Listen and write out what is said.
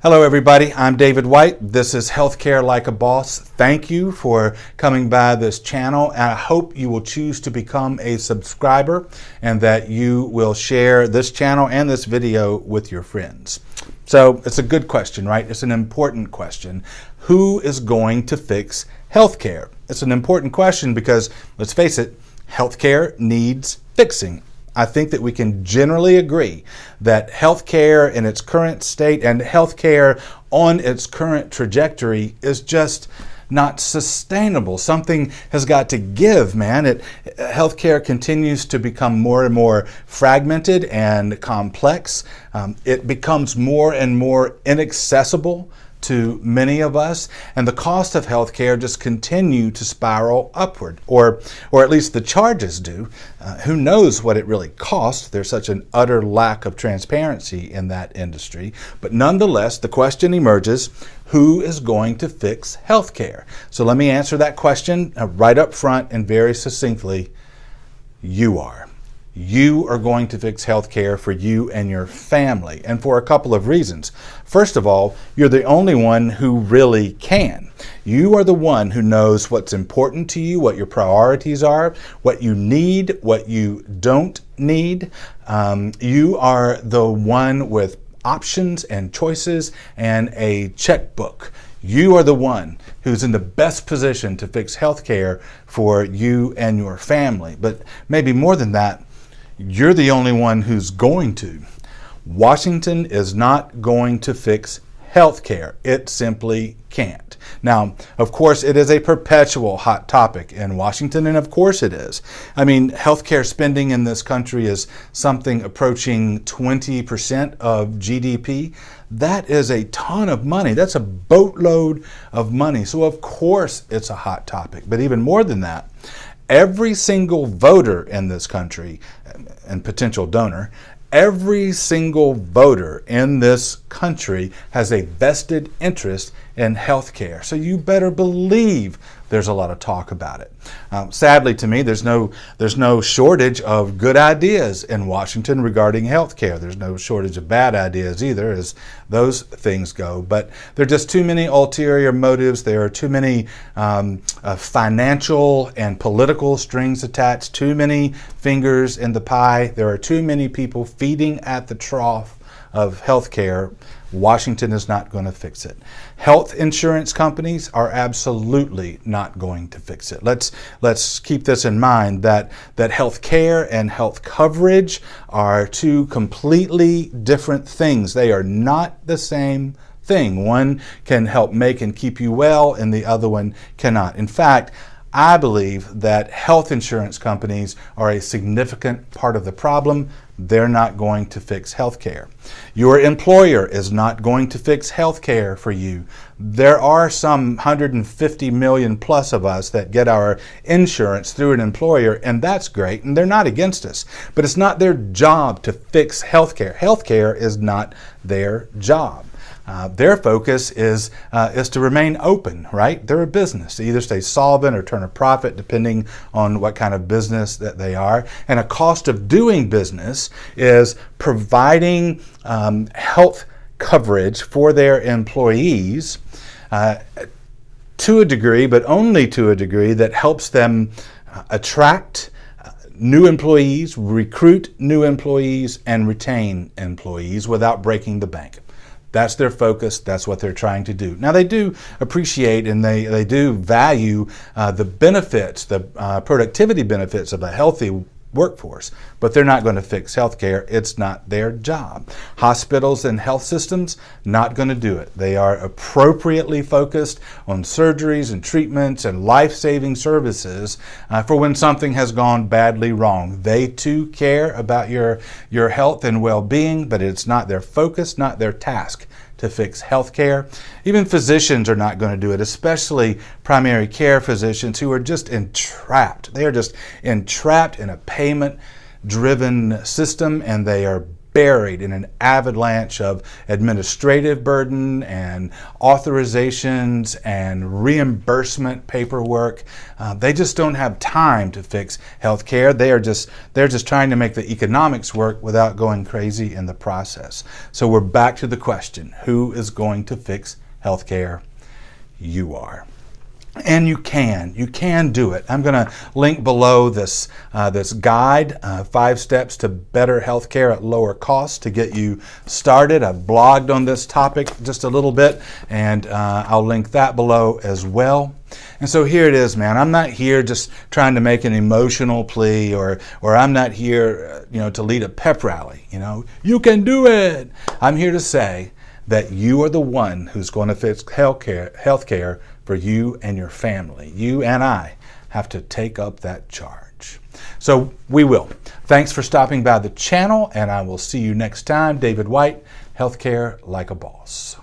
Hello everybody, I'm David White. This is Healthcare Like a Boss. Thank you for coming by this channel, and I hope you will choose to become a subscriber and that you will share this channel and this video with your friends. So it's a good question, right? It's an important question. Who is going to fix healthcare? It's an important question because, let's face it, healthcare needs fixing. I think that we can generally agree that healthcare in its current state and healthcare on its current trajectory is just not sustainable. Something has got to give, man. Healthcare continues to become more and more fragmented and complex. It becomes more and more inaccessible to many of us, and the cost of healthcare just continue to spiral upward, or at least the charges do. Who knows what it really costs? There's such an utter lack of transparency in that industry. But nonetheless, the question emerges, who is going to fix healthcare? So let me answer that question right up front and very succinctly. You are. You are going to fix healthcare for you and your family, and for a couple of reasons. First of all, you're the only one who really can. You are the one who knows what's important to you, what your priorities are, what you need, what you don't need. You are the one with options and choices and a checkbook. You are the one who's in the best position to fix healthcare for you and your family. But maybe more than that, you're the only one who's going to. Washington is not going to fix healthcare. It simply can't. Now, of course, it is a perpetual hot topic in Washington, and of course it is. I mean, healthcare spending in this country is something approaching 20% of GDP. That is a ton of money. That's a boatload of money. So of course it's a hot topic. But even more than that, every single voter in this country and potential donor, every single voter in this country has a vested interest in healthcare. So you better believe there's a lot of talk about it. Sadly to me, there's no shortage of good ideas in Washington regarding healthcare. There's no shortage of bad ideas either, as those things go. But there are just too many ulterior motives. There are too many financial and political strings attached, too many fingers in the pie. There are too many people feeding at the trough of healthcare. Washington is not going to fix it. Health insurance companies are absolutely not going to fix it. Let's keep this in mind, that health care and health coverage are two completely different things. They are not the same thing. One can help make and keep you well, and the other one cannot. In fact, I believe that health insurance companies are a significant part of the problem. They're not going to fix healthcare. Your employer is not going to fix healthcare for you. There are some 150 million plus of us that get our insurance through an employer, and that's great, and they're not against us. But it's not their job to fix healthcare. Healthcare is not their job. Their focus is to remain open, right? They're a business. They either stay solvent or turn a profit, depending on what kind of business that they are. And a cost of doing business is providing health coverage for their employees to a degree, but only to a degree, that helps them attract new employees, recruit new employees, and retain employees without breaking the bank. That's their focus. That's what they're trying to do. Now, they do appreciate and they do value the benefits, the productivity benefits of a healthy workforce, but they're not going to fix healthcare. It's not their job. Hospitals and health systems, not going to do it. They are appropriately focused on surgeries and treatments and life-saving services for when something has gone badly wrong. They too care about your health and well-being, but it's not their focus, not their task to fix healthcare. Even physicians are not going to do it, especially primary care physicians who are just entrapped. They are just entrapped in a payment-driven system, and they are buried in an avalanche of administrative burden and authorizations and reimbursement paperwork. They just don't have time to fix healthcare. They're just trying to make the economics work without going crazy in the process. So we're back to the question, who is going to fix healthcare? You are. And you can do it. I'm going to link below this guide, 5 steps to better healthcare at lower cost, to get you started. I've blogged on this topic just a little bit, and I'll link that below as well. And so here it is, man. I'm not here just trying to make an emotional plea, or I'm not here, to lead a pep rally. You can do it. I'm here to say that you are the one who's going to fix healthcare for you and your family. You and I have to take up that charge. So we will. Thanks for stopping by the channel, and I will see you next time. David White, Healthcare Like a Boss.